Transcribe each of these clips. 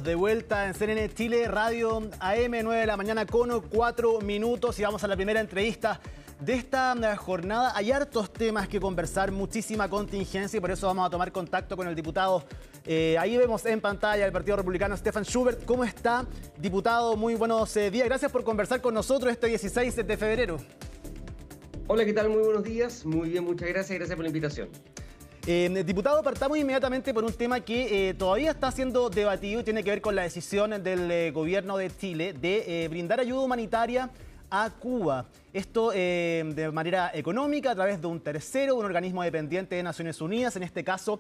De vuelta en CNN Chile, Radio AM, 9 de la mañana con 4 minutos y vamos a la primera entrevista de esta jornada. Hay hartos temas que conversar, muchísima contingencia y por eso vamos a tomar contacto con el diputado. Ahí vemos en pantalla el Partido Republicano, Stefan Schubert. ¿Cómo está, diputado? Muy buenos días. Gracias por conversar con nosotros este 16 de febrero. Hola, ¿qué tal? Muy buenos días. Muy bien, muchas gracias. Gracias por la invitación. Diputado, partamos inmediatamente por un tema que todavía está siendo debatido y tiene que ver con la decisión del gobierno de Chile de brindar ayuda humanitaria a Cuba. Esto de manera económica, a través de un tercero, un organismo dependiente de Naciones Unidas, en este caso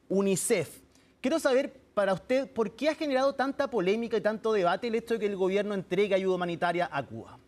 UNICEF. Quiero saber para usted por qué ha generado tanta polémica y tanto debate el hecho de que el gobierno entregue ayuda humanitaria a Cuba.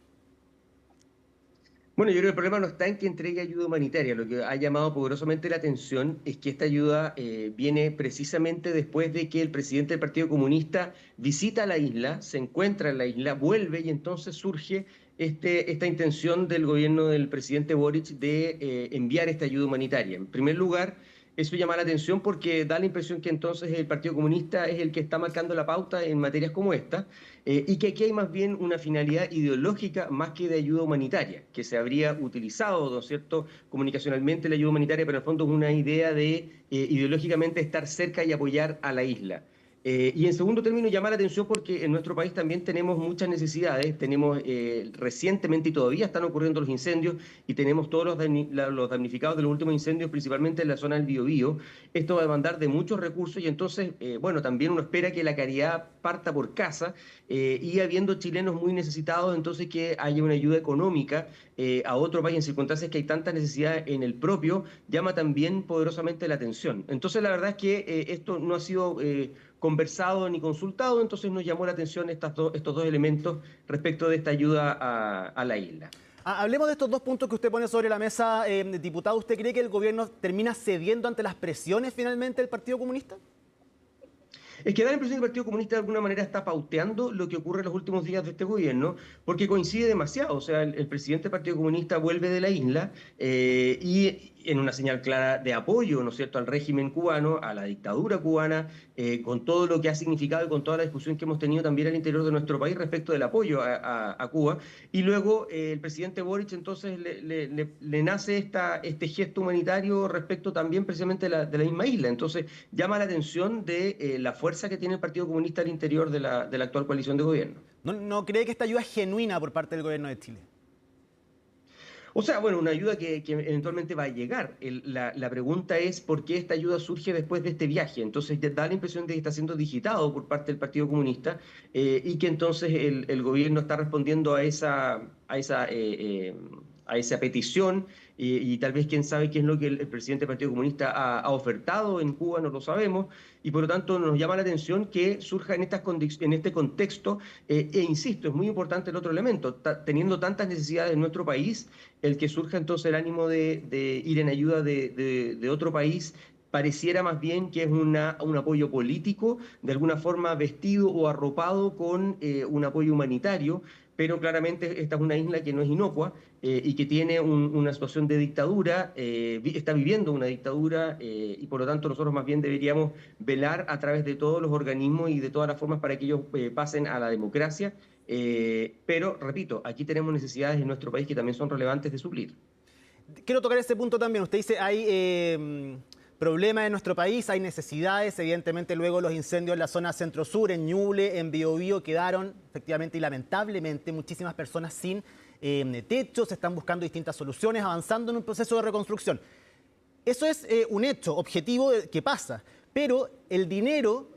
Bueno, yo creo que el problema no está en que entregue ayuda humanitaria. Lo que ha llamado poderosamente la atención es que esta ayuda viene precisamente después de que el presidente del Partido Comunista visita la isla, se encuentra en la isla, vuelve y entonces surge esta intención del gobierno del presidente Boric de enviar esta ayuda humanitaria. En primer lugar, eso llama la atención porque da la impresión que entonces el Partido Comunista es el que está marcando la pauta en materias como esta y que aquí hay más bien una finalidad ideológica más que de ayuda humanitaria, que se habría utilizado, ¿no es cierto?, comunicacionalmente la ayuda humanitaria, pero en el fondo es una idea de ideológicamente estar cerca y apoyar a la isla. Y en segundo término, llama la atención porque en nuestro país también tenemos muchas necesidades, tenemos recientemente y todavía están ocurriendo los incendios y tenemos todos los damnificados de los últimos incendios, principalmente en la zona del Biobío. Esto va a demandar de muchos recursos y entonces, bueno, también uno espera que la caridad parta por casa y habiendo chilenos muy necesitados, entonces que haya una ayuda económica a otro país en circunstancias que hay tantas necesidades en el propio, llama también poderosamente la atención. Entonces, la verdad es que esto no ha sido conversado ni consultado, entonces nos llamó la atención estos dos elementos respecto de esta ayuda a la isla. Hablemos de estos dos puntos que usted pone sobre la mesa, diputado. ¿Usted cree que el gobierno termina cediendo ante las presiones finalmente del Partido Comunista? Es que da la impresión que el Partido Comunista de alguna manera está pauteando lo que ocurre en los últimos días de este gobierno, porque coincide demasiado. O sea, el presidente del Partido Comunista vuelve de la isla y en una señal clara de apoyo, ¿no es cierto?, al régimen cubano, a la dictadura cubana, con todo lo que ha significado y con toda la discusión que hemos tenido también al interior de nuestro país respecto del apoyo a Cuba. Y luego el presidente Boric entonces le nace este gesto humanitario respecto también precisamente de la misma isla. Entonces llama la atención de la fuerza que tiene el Partido Comunista al interior de la actual coalición de gobierno. ¿No cree que esta ayuda es genuina por parte del gobierno de Chile? O sea, bueno, una ayuda que eventualmente va a llegar. La pregunta es por qué esta ayuda surge después de este viaje. Entonces da la impresión de que está siendo digitado por parte del Partido Comunista y que entonces el gobierno está respondiendo a esa petición y tal vez quién sabe qué es lo que el presidente del Partido Comunista ha ofertado en Cuba, no lo sabemos, y por lo tanto nos llama la atención que surja en este contexto, e insisto, es muy importante el otro elemento, teniendo tantas necesidades en nuestro país, el que surja entonces el ánimo de ir en ayuda de otro país, pareciera más bien que es un apoyo político, de alguna forma vestido o arropado con un apoyo humanitario, pero claramente esta es una isla que no es inocua y que tiene una situación de dictadura, está viviendo una dictadura y por lo tanto nosotros más bien deberíamos velar a través de todos los organismos y de todas las formas para que ellos pasen a la democracia. Pero, repito, aquí tenemos necesidades en nuestro país que también son relevantes de suplir. Quiero tocar ese punto también. Usted dice, hay problemas en nuestro país, hay necesidades. Evidentemente, luego los incendios en la zona centro-sur, en Ñuble, en Biobío, quedaron efectivamente y lamentablemente muchísimas personas sin techo. Se están buscando distintas soluciones, avanzando en un proceso de reconstrucción. Eso es un hecho objetivo que pasa, pero el dinero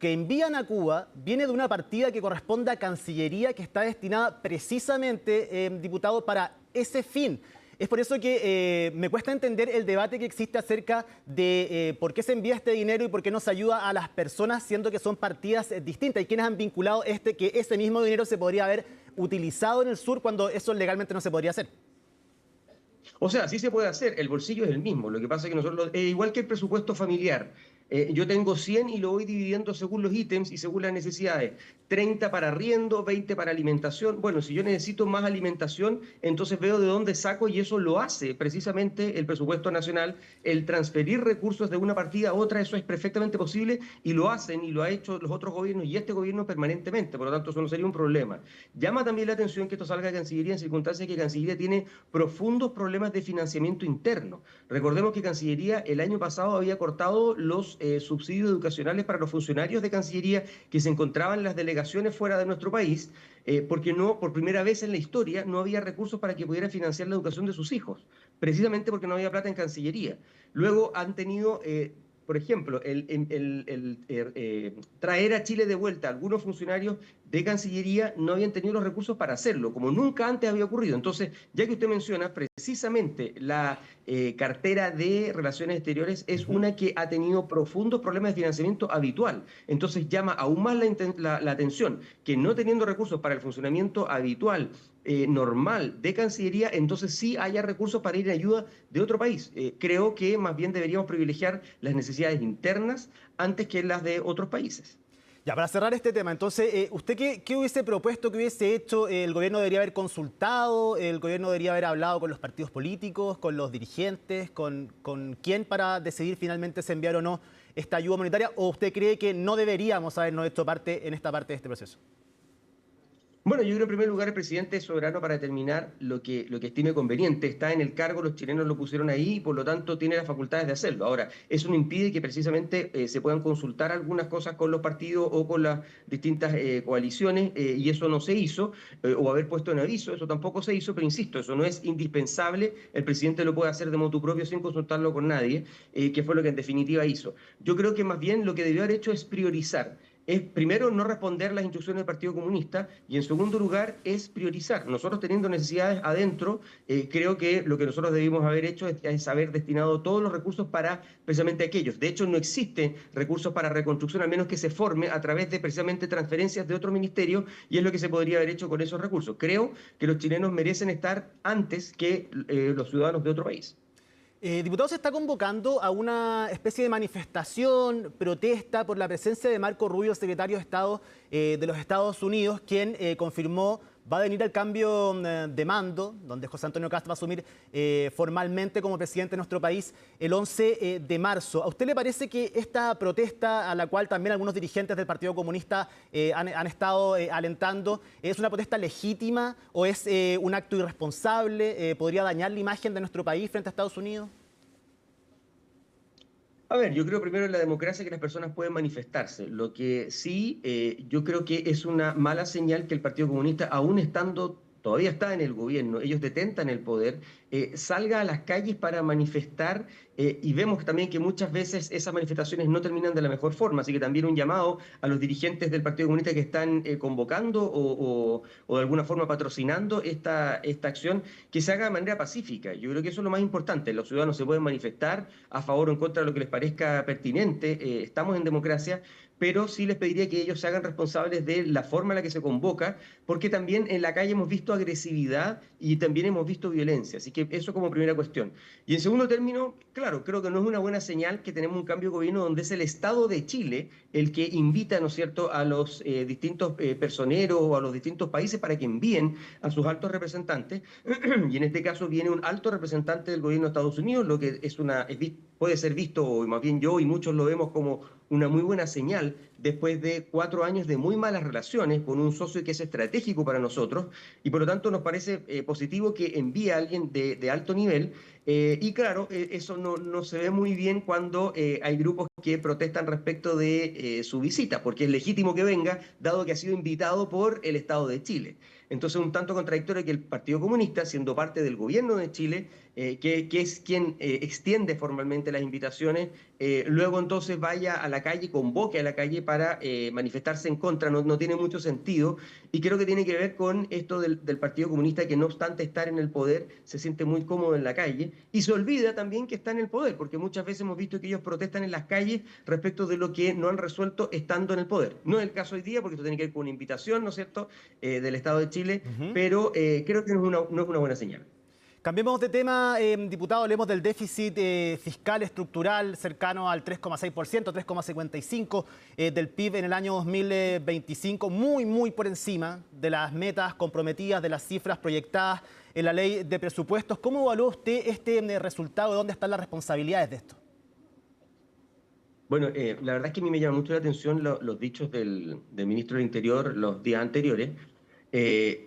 que envían a Cuba viene de una partida que corresponde a Cancillería, que está destinada precisamente, diputado, para ese fin. Es por eso que me cuesta entender el debate que existe acerca de por qué se envía este dinero y por qué no se ayuda a las personas, siendo que son partidas distintas. Y quienes han vinculado que ese mismo dinero se podría haber utilizado en el sur cuando eso legalmente no se podría hacer. O sea, sí se puede hacer, el bolsillo es el mismo. Lo que pasa es que nosotros, igual que el presupuesto familiar, Yo tengo 100 y lo voy dividiendo según los ítems y según las necesidades. 30 para arriendo, 20 para alimentación. Bueno, si yo necesito más alimentación, entonces veo de dónde saco y eso lo hace precisamente el presupuesto nacional. El transferir recursos de una partida a otra, eso es perfectamente posible y lo hacen y lo ha hecho los otros gobiernos y este gobierno permanentemente. Por lo tanto, eso no sería un problema. Llama también la atención que esto salga de Cancillería en circunstancias que Cancillería tiene profundos problemas de financiamiento interno. Recordemos que Cancillería el año pasado había cortado los subsidios educacionales para los funcionarios de Cancillería que se encontraban en las delegaciones fuera de nuestro país, porque no, por primera vez en la historia no había recursos para que pudieran financiar la educación de sus hijos, precisamente porque no había plata en Cancillería. Luego han tenido... por ejemplo, traer a Chile de vuelta a algunos funcionarios de Cancillería no habían tenido los recursos para hacerlo, como nunca antes había ocurrido. Entonces, ya que usted menciona, precisamente la cartera de Relaciones Exteriores es una que ha tenido profundos problemas de financiamiento habitual. Entonces, llama aún más la atención que no teniendo recursos para el funcionamiento habitual, normal de Cancillería, entonces sí haya recursos para ir en ayuda de otro país. Creo que más bien deberíamos privilegiar las necesidades internas antes que las de otros países. Ya, para cerrar este tema, entonces, ¿usted qué hubiese propuesto, qué hubiese hecho? ¿El gobierno debería haber consultado? ¿El gobierno debería haber hablado con los partidos políticos, con los dirigentes, con quién para decidir finalmente si enviar o no esta ayuda humanitaria? ¿O usted cree que no deberíamos habernos hecho parte en esta parte de este proceso? Bueno, yo creo en primer lugar el presidente es soberano para determinar lo que estime conveniente. Está en el cargo, los chilenos lo pusieron ahí y por lo tanto tiene las facultades de hacerlo. Ahora, eso no impide que precisamente se puedan consultar algunas cosas con los partidos o con las distintas coaliciones y eso no se hizo, o haber puesto en aviso, eso tampoco se hizo, pero insisto, eso no es indispensable. El presidente lo puede hacer de motu propio sin consultarlo con nadie, que fue lo que en definitiva hizo. Yo creo que más bien lo que debió haber hecho es priorizar. Es primero no responder las instrucciones del Partido Comunista y en segundo lugar es priorizar. Nosotros teniendo necesidades adentro, creo que lo que nosotros debimos haber hecho es haber destinado todos los recursos para precisamente aquellos. De hecho, no existen recursos para reconstrucción, al menos que se forme a través de precisamente transferencias de otro ministerio y es lo que se podría haber hecho con esos recursos. Creo que los chilenos merecen estar antes que los ciudadanos de otro país. Diputado, se está convocando a una especie de manifestación, protesta por la presencia de Marco Rubio, secretario de Estado de los Estados Unidos, quien confirmó va a venir al cambio de mando, donde José Antonio Kast va a asumir formalmente como presidente de nuestro país el 11 de marzo. ¿A usted le parece que esta protesta, a la cual también algunos dirigentes del Partido Comunista han estado alentando, es una protesta legítima o es un acto irresponsable? ¿Podría dañar la imagen de nuestro país frente a Estados Unidos? A ver, yo creo primero en la democracia que las personas pueden manifestarse. Lo que sí, yo creo que es una mala señal que el Partido Comunista, aún estando, todavía está en el gobierno, ellos detentan el poder, salga a las calles para manifestar y vemos también que muchas veces esas manifestaciones no terminan de la mejor forma. Así que también un llamado a los dirigentes del Partido Comunista que están convocando o de alguna forma patrocinando esta acción, que se haga de manera pacífica. Yo creo que eso es lo más importante. Los ciudadanos se pueden manifestar a favor o en contra de lo que les parezca pertinente. Estamos en democracia, pero sí les pediría que ellos se hagan responsables de la forma en la que se convoca, porque también en la calle hemos visto agresividad y también hemos visto violencia. Así que eso como primera cuestión. Y en segundo término, claro, creo que no es una buena señal que tenemos un cambio de gobierno donde es el Estado de Chile el que invita, ¿no es cierto?, a los distintos personeros o a los distintos países para que envíen a sus altos representantes. Y en este caso viene un alto representante del gobierno de Estados Unidos, lo que puede ser visto, o más bien yo y muchos lo vemos como una muy buena señal después de 4 años de muy malas relaciones con un socio que es estratégico para nosotros y por lo tanto nos parece positivo que envíe a alguien de alto nivel y claro, eso no se ve muy bien cuando hay grupos que protestan respecto de su visita, porque es legítimo que venga, dado que ha sido invitado por el Estado de Chile. Entonces, un tanto contradictorio que el Partido Comunista, siendo parte del gobierno de Chile, que es quien extiende formalmente las invitaciones, luego entonces vaya a la calle, convoque a la calle para manifestarse en contra, no tiene mucho sentido y creo que tiene que ver con esto del Partido Comunista que no obstante estar en el poder se siente muy cómodo en la calle y se olvida también que está en el poder, porque muchas veces hemos visto que ellos protestan en las calles respecto de lo que no han resuelto estando en el poder. No es el caso hoy día porque esto tiene que ver con una invitación, ¿no es cierto?, del Estado de Chile, pero creo que no es una buena señal. Cambiemos de tema, diputado, hablemos del déficit fiscal estructural cercano al 3,6%, 3,55% del PIB en el año 2025, muy por encima de las metas comprometidas, de las cifras proyectadas en la ley de presupuestos. ¿Cómo evalúa usted este resultado? ¿Dónde están las responsabilidades de esto? Bueno, la verdad es que a mí me llama mucho la atención los dichos del ministro del Interior los días anteriores,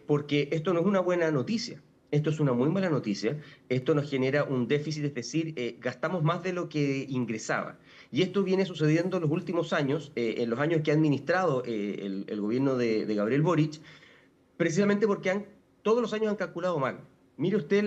porque esto no es una buena noticia, esto es una muy mala noticia, esto nos genera un déficit, es decir, gastamos más de lo que ingresaba. Y esto viene sucediendo en los últimos años, en los años que ha administrado el gobierno de Gabriel Boric, precisamente porque todos los años han calculado mal. Mire usted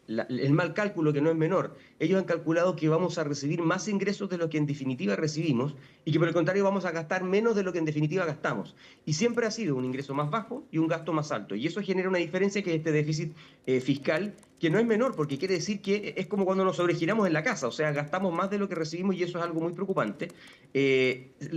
el mal cálculo, que no es menor. Ellos han calculado que vamos a recibir más ingresos de lo que en definitiva recibimos y que por el contrario vamos a gastar menos de lo que en definitiva gastamos. Y siempre ha sido un ingreso más bajo y un gasto más alto. Y eso genera una diferencia, que es este déficit fiscal, que no es menor, porque quiere decir que es como cuando nos sobregiramos en la casa, o sea, gastamos más de lo que recibimos, y eso es algo muy preocupante.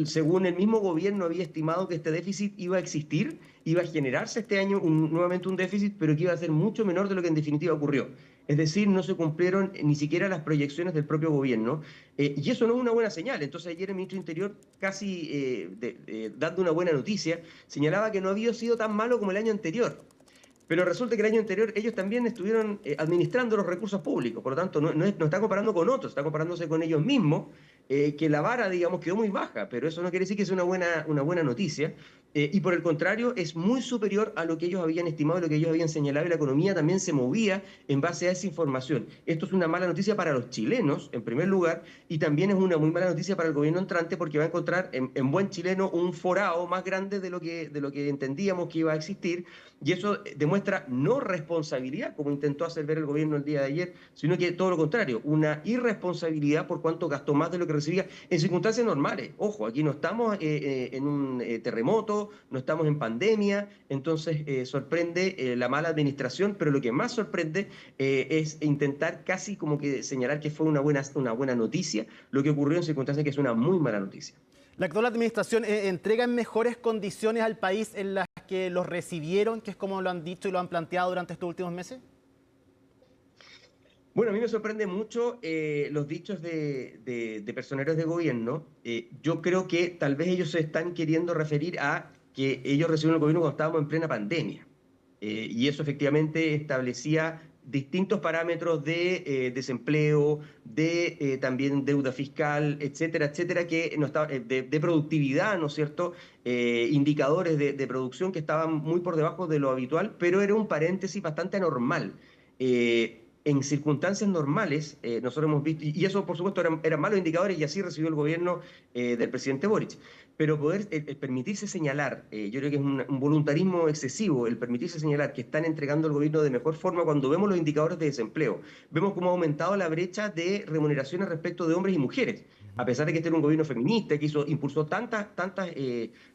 Según el mismo gobierno había estimado que este déficit iba a existir, iba a generarse este año nuevamente un déficit, pero que iba a ser mucho menor de lo que en definitiva ocurrió. Es decir, no se cumplieron ni siquiera las proyecciones del propio gobierno, y eso no es una buena señal. Entonces ayer el ministro del Interior, casi dando una buena noticia, señalaba que no había sido tan malo como el año anterior. Pero resulta que el año anterior ellos también estuvieron administrando los recursos públicos, por lo tanto no está comparando con otros, está comparándose con ellos mismos, que la vara, digamos, quedó muy baja, pero eso no quiere decir que sea una buena noticia, y por el contrario es muy superior a lo que ellos habían estimado, lo que ellos habían señalado, y la economía también se movía en base a esa información. Esto es una mala noticia para los chilenos, en primer lugar, y también es una muy mala noticia para el gobierno entrante, porque va a encontrar en buen chileno un forao más grande de lo que entendíamos que iba a existir, y eso demuestra no responsabilidad, como intentó hacer ver el gobierno el día de ayer, sino que todo lo contrario, una irresponsabilidad por cuanto gastó más de lo que recibía en circunstancias normales. Ojo, aquí no estamos en un terremoto, no estamos en pandemia, entonces sorprende la mala administración, pero lo que más sorprende es intentar casi como que señalar que fue una buena noticia lo que ocurrió en circunstancias que es una muy mala noticia. ¿La actual administración entrega en mejores condiciones al país en las que los recibieron, que es como lo han dicho y lo han planteado durante estos últimos meses? Bueno, a mí me sorprende mucho los dichos de personeros de gobierno. Yo creo que tal vez ellos se están queriendo referir a que ellos recibieron el gobierno cuando estábamos en plena pandemia. Y eso efectivamente establecía distintos parámetros de desempleo, de también deuda fiscal, etcétera, etcétera, que no estaba, de productividad, ¿no es cierto? Indicadores de producción que estaban muy por debajo de lo habitual, pero era un paréntesis bastante anormal. En circunstancias normales, nosotros hemos visto, y eso por supuesto eran malos indicadores, y así recibió el gobierno del presidente Boric, pero poder permitirse señalar, yo creo que es un voluntarismo excesivo el permitirse señalar que están entregando el gobierno de mejor forma cuando vemos los indicadores de desempleo, vemos cómo ha aumentado la brecha de remuneraciones respecto de hombres y mujeres, a pesar de que este era un gobierno feminista que impulsó tantas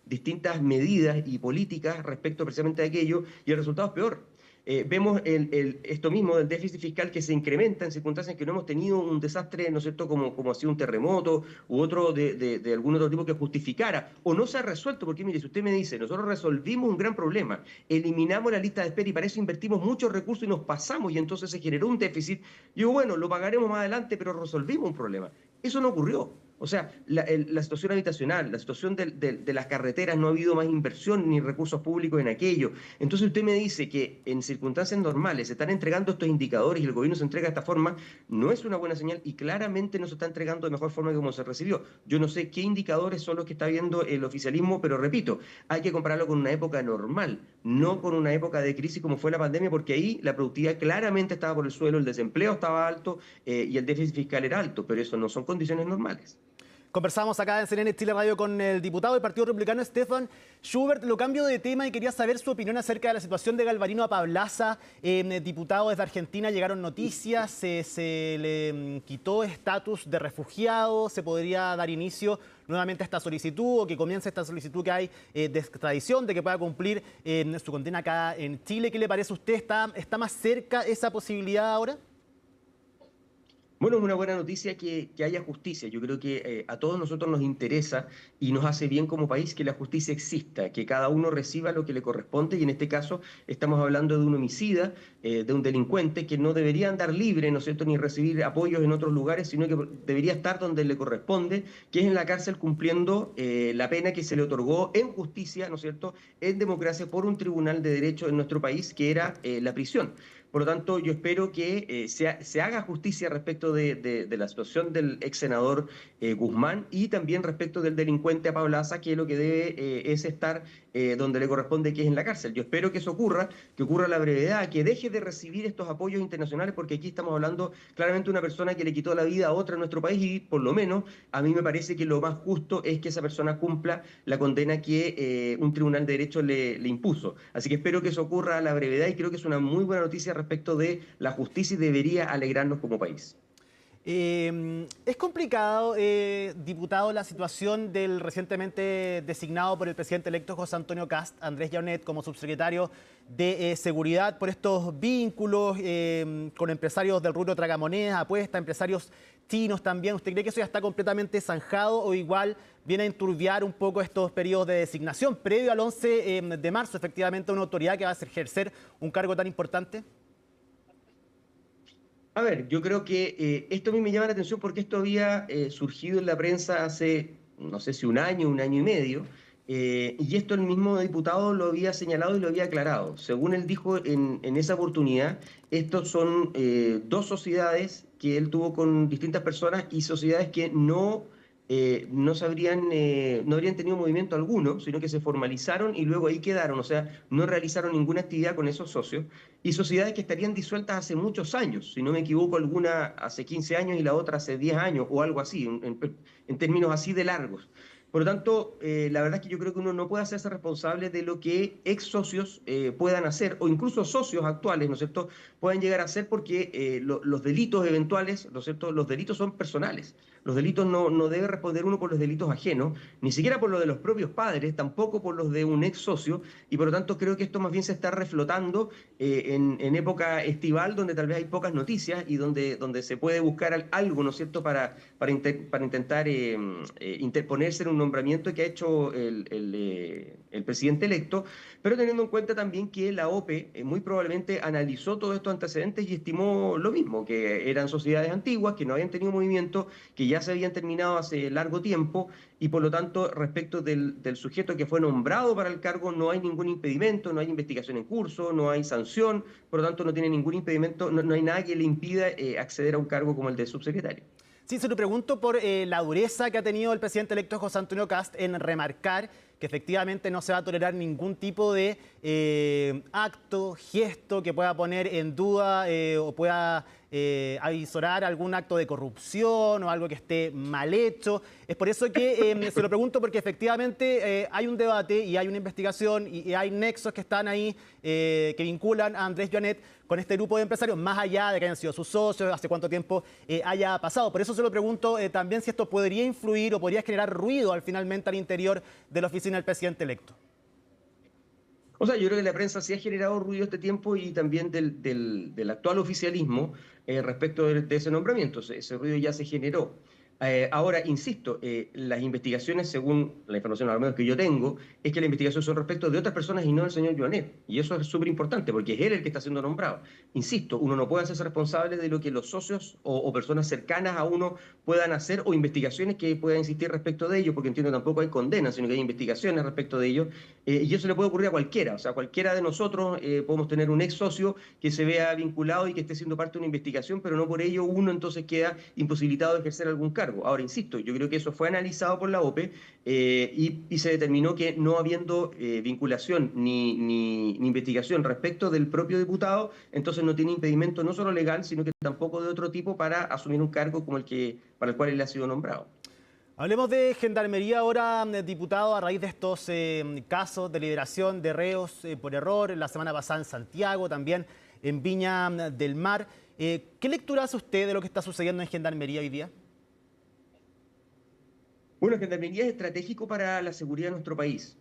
distintas medidas y políticas respecto precisamente a aquello, y el resultado es peor. Vemos esto mismo del déficit fiscal que se incrementa en circunstancias en que no hemos tenido un desastre, ¿no es cierto?, como ha sido un terremoto u otro de algún otro tipo que justificara, o no se ha resuelto, porque mire, si usted me dice, nosotros resolvimos un gran problema, eliminamos la lista de espera y para eso invertimos muchos recursos y nos pasamos y entonces se generó un déficit, digo, bueno, lo pagaremos más adelante, pero resolvimos un problema. Eso no ocurrió. O sea, la situación habitacional, la situación de las carreteras, no ha habido más inversión ni recursos públicos en aquello. Entonces usted me dice que en circunstancias normales se están entregando estos indicadores y el gobierno se entrega de esta forma, no es una buena señal y claramente no se está entregando de mejor forma que como se recibió. Yo no sé qué indicadores son los que está viendo el oficialismo, pero repito, hay que compararlo con una época normal, no con una época de crisis como fue la pandemia, porque ahí la productividad claramente estaba por el suelo, el desempleo estaba alto y el déficit fiscal era alto, pero eso no son condiciones normales. Conversamos acá en CNN Chile Radio con el diputado del Partido Republicano, Stefan Schubert. Lo cambio de tema y quería saber su opinión acerca de la situación de Galvarino Apablaza. Diputado desde Argentina, llegaron noticias, se le quitó estatus de refugiado, se podría dar inicio nuevamente a esta solicitud o que comience esta solicitud que hay de extradición, de que pueda cumplir su condena acá en Chile. ¿Qué le parece a usted? ¿Está más cerca esa posibilidad ahora? Bueno, es una buena noticia que haya justicia. Yo creo que a todos nosotros nos interesa y nos hace bien como país que la justicia exista, que cada uno reciba lo que le corresponde y en este caso estamos hablando de un homicida, de un delincuente que no debería andar libre, ¿no es cierto?, ni recibir apoyos en otros lugares, sino que debería estar donde le corresponde, que es en la cárcel cumpliendo la pena que se le otorgó en justicia, ¿no es cierto?, en democracia por un tribunal de derecho en nuestro país, que era la prisión. Por lo tanto, yo espero que se haga justicia respecto de la situación del ex senador Guzmán y también respecto del delincuente Pablaza, que lo que debe es estar donde le corresponde, que es en la cárcel. Yo espero que eso ocurra, que ocurra a la brevedad, que deje de recibir estos apoyos internacionales, porque aquí estamos hablando claramente de una persona que le quitó la vida a otra en nuestro país y por lo menos a mí me parece que lo más justo es que esa persona cumpla la condena que un tribunal de derecho le impuso. Así que espero que eso ocurra a la brevedad y creo que es una muy buena noticia respecto de la justicia y debería alegrarnos como país. Es complicado, diputado, la situación del recientemente designado por el presidente electo José Antonio Kast, Andrés Llaunet, como subsecretario de Seguridad, por estos vínculos con empresarios del rubro tragamonedas, apuestas, empresarios chinos también. ¿Usted cree que eso ya está completamente zanjado o igual viene a enturbiar un poco estos periodos de designación previo al 11 de marzo, efectivamente, una autoridad que va a ejercer un cargo tan importante? A ver, yo creo que esto a mí me llama la atención porque esto había surgido en la prensa hace, no sé si un año y medio, y esto el mismo diputado lo había señalado y lo había aclarado. Según él dijo en esa oportunidad, estos son dos sociedades que él tuvo con distintas personas y sociedades que no habrían tenido movimiento alguno, sino que se formalizaron y luego ahí quedaron, o sea, no realizaron ninguna actividad con esos socios y sociedades que estarían disueltas hace muchos años, si no me equivoco, alguna hace 15 años y la otra hace 10 años o algo así, en términos así de largos. Por lo tanto, la verdad es que yo creo que uno no puede hacerse responsable de lo que ex socios puedan hacer, o incluso socios actuales, ¿no es cierto?, puedan llegar a hacer porque los delitos eventuales, ¿no es cierto?, los delitos son personales. Los delitos no debe responder uno por los delitos ajenos, ni siquiera por los de los propios padres, tampoco por los de un ex socio, y por lo tanto creo que esto más bien se está reflotando en época estival, donde tal vez hay pocas noticias y donde se puede buscar algo, ¿no es cierto?, para intentar interponerse en un nombramiento que ha hecho el presidente electo, pero teniendo en cuenta también que la OPE muy probablemente analizó todos estos antecedentes y estimó lo mismo, que eran sociedades antiguas, que no habían tenido movimiento, que ya se habían terminado hace largo tiempo y por lo tanto respecto del sujeto que fue nombrado para el cargo no hay ningún impedimento, no hay investigación en curso, no hay sanción, por lo tanto no tiene ningún impedimento, no hay nada que le impida acceder a un cargo como el de subsecretario. Sí, se lo pregunto por la dureza que ha tenido el presidente electo José Antonio Kast en remarcar que efectivamente no se va a tolerar ningún tipo de acto, gesto que pueda poner en duda o pueda avisorar algún acto de corrupción o algo que esté mal hecho. Es por eso que se lo pregunto porque efectivamente hay un debate y hay una investigación y hay nexos que están ahí que vinculan a Andrés Llaunet con este grupo de empresarios, más allá de que hayan sido sus socios, hace cuánto tiempo haya pasado. Por eso se lo pregunto también si esto podría influir o podría generar ruido finalmente al interior de la oficina del presidente electo. O sea, yo creo que la prensa sí ha generado ruido este tiempo y también del actual oficialismo respecto de ese nombramiento. Ese ruido ya se generó. Ahora, insisto, las investigaciones, según la información al menos que yo tengo, es que las investigaciones son respecto de otras personas y no del señor Joanet. Y eso es súper importante porque es él el que está siendo nombrado. Insisto, uno no puede hacerse responsable de lo que los socios o personas cercanas a uno puedan hacer o investigaciones que puedan existir respecto de ellos, porque entiendo tampoco hay condenas, sino que hay investigaciones respecto de ellos. Y eso le puede ocurrir a cualquiera, o sea, cualquiera de nosotros podemos tener un ex socio que se vea vinculado y que esté siendo parte de una investigación, pero no por ello uno entonces queda imposibilitado de ejercer algún cargo. Ahora, insisto, yo creo que eso fue analizado por la OPE y se determinó que no habiendo vinculación ni investigación respecto del propio diputado, entonces no tiene impedimento no solo legal, sino que tampoco de otro tipo para asumir un cargo como para el cual él ha sido nombrado. Hablemos de Gendarmería ahora, diputado, a raíz de estos casos de liberación de reos por error, la semana pasada en Santiago, también en Viña del Mar. ¿Qué lectura hace usted de lo que está sucediendo en Gendarmería hoy día? Bueno, Gendarmería es estratégico para la seguridad de nuestro país.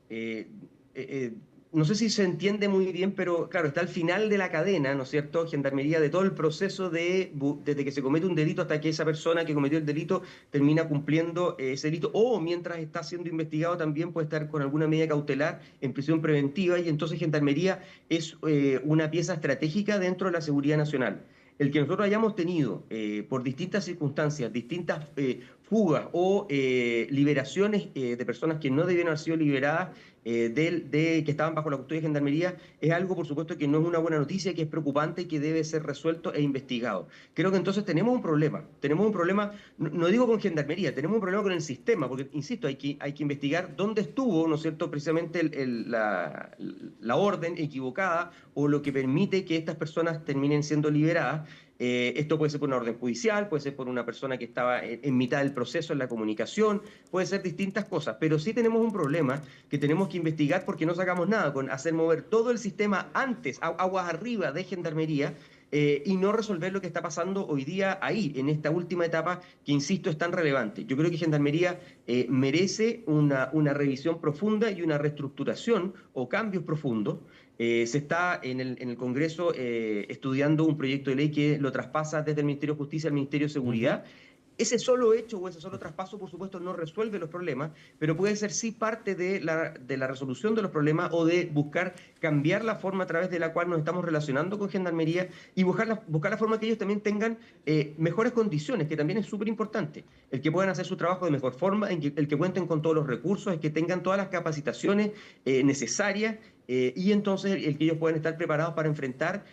no sé si se entiende muy bien, pero claro, está al final de la cadena, ¿no es cierto? Gendarmería de todo el proceso desde que se comete un delito hasta que esa persona que cometió el delito termina cumpliendo ese delito, o mientras está siendo investigado también puede estar con alguna medida cautelar en prisión preventiva, y entonces Gendarmería es una pieza estratégica dentro de la seguridad nacional. El que nosotros hayamos tenido, por distintas circunstancias, distintas fugas o liberaciones de personas que no debieron haber sido liberadas, que estaban bajo la custodia de Gendarmería, es algo, por supuesto, que no es una buena noticia, que es preocupante y que debe ser resuelto e investigado. Creo que entonces tenemos un problema, no digo con Gendarmería, tenemos un problema con el sistema, porque, insisto, hay que investigar dónde estuvo, ¿no es cierto?, precisamente la orden equivocada o lo que permite que estas personas terminen siendo liberadas. Esto puede ser por una orden judicial, puede ser por una persona que estaba en mitad del proceso en la comunicación, puede ser distintas cosas, pero sí tenemos un problema que tenemos que investigar porque no sacamos nada con hacer mover todo el sistema antes, aguas arriba de Gendarmería, y no resolver lo que está pasando hoy día ahí, en esta última etapa que, insisto, es tan relevante. Yo creo que Gendarmería merece una revisión profunda y una reestructuración o cambios profundos. Se está en el Congreso estudiando un proyecto de ley que lo traspasa desde el Ministerio de Justicia al Ministerio de Seguridad. Ese solo hecho o ese solo traspaso, por supuesto, no resuelve los problemas, pero puede ser sí parte de la resolución de los problemas o de buscar cambiar la forma a través de la cual nos estamos relacionando con Gendarmería y buscar la forma que ellos también tengan mejores condiciones, que también es súper importante. El que puedan hacer su trabajo de mejor forma, el que cuenten con todos los recursos, el que tengan todas las capacitaciones necesarias, y entonces el que ellos puedan estar preparados para enfrentar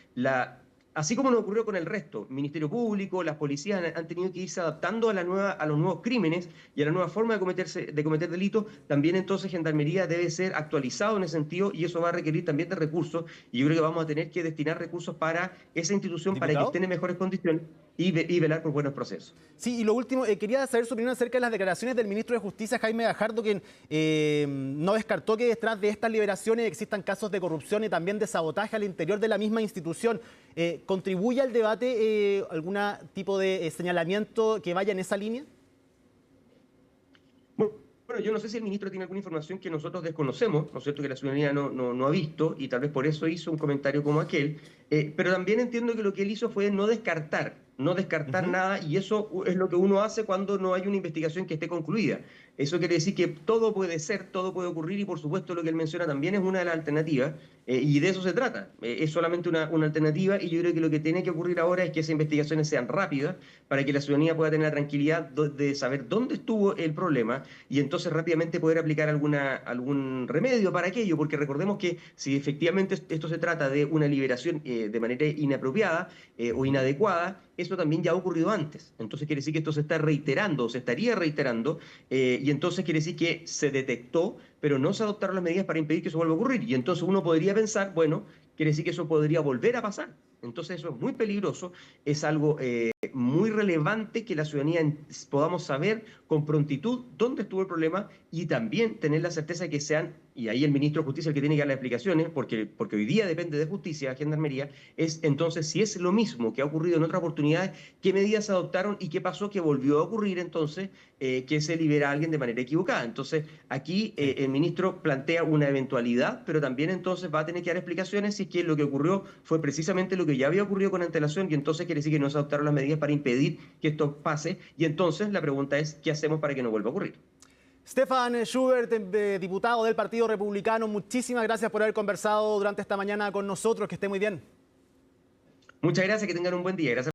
así como nos ocurrió con el resto, Ministerio Público, las policías han tenido que irse adaptando a los nuevos crímenes y a la nueva forma de cometer delitos. También entonces Gendarmería debe ser actualizado en ese sentido, y eso va a requerir también de recursos, y yo creo que vamos a tener que destinar recursos para esa institución, para que ¿Diputado? estén en mejores condiciones y velar por buenos procesos. Sí, y lo último, quería saber su opinión acerca de las declaraciones del ministro de Justicia, Jaime Gajardo, quien no descartó que detrás de estas liberaciones existan casos de corrupción y también de sabotaje al interior de la misma institución. ¿Contribuye al debate algún tipo de señalamiento que vaya en esa línea? Bueno, yo no sé si el ministro tiene alguna información que nosotros desconocemos, ¿no es cierto?, que la ciudadanía no ha visto, y tal vez por eso hizo un comentario como aquel, pero también entiendo que lo que él hizo fue no descartar nada, y eso es lo que uno hace cuando no hay una investigación que esté concluida. Eso quiere decir que todo puede ser, todo puede ocurrir, y por supuesto lo que él menciona también es una de las alternativas, y de eso se trata. Es solamente una alternativa, y yo creo que lo que tiene que ocurrir ahora es que esas investigaciones sean rápidas para que la ciudadanía pueda tener la tranquilidad de saber dónde estuvo el problema y entonces rápidamente poder aplicar algún remedio para aquello, porque recordemos que si efectivamente esto se trata de una liberación de manera inapropiada o inadecuada, eso también ya ha ocurrido antes. Entonces quiere decir que esto se está reiterando, se estaría reiterando, y entonces quiere decir que se detectó, pero no se adoptaron las medidas para impedir que eso vuelva a ocurrir. Y entonces uno podría pensar, bueno, quiere decir que eso podría volver a pasar. Entonces eso es muy peligroso, es algo muy relevante que la ciudadanía podamos saber con prontitud dónde estuvo el problema, y también tener la certeza de que sean, y ahí el ministro de Justicia el que tiene que dar las explicaciones, porque hoy día depende de Justicia, Gendarmería, es entonces si es lo mismo que ha ocurrido en otras oportunidades, qué medidas se adoptaron y qué pasó que volvió a ocurrir entonces que se libera a alguien de manera equivocada. Entonces aquí el ministro plantea una eventualidad, pero también entonces va a tener que dar explicaciones si es que lo que ocurrió fue precisamente lo que ya había ocurrido con antelación, y entonces quiere decir que no se adoptaron las medidas para impedir que esto pase, y entonces la pregunta es, ¿qué hacemos para que no vuelva a ocurrir? Stefan Schubert, diputado del Partido Republicano, muchísimas gracias por haber conversado durante esta mañana con nosotros. Que esté muy bien. Muchas gracias, que tengan un buen día. Gracias.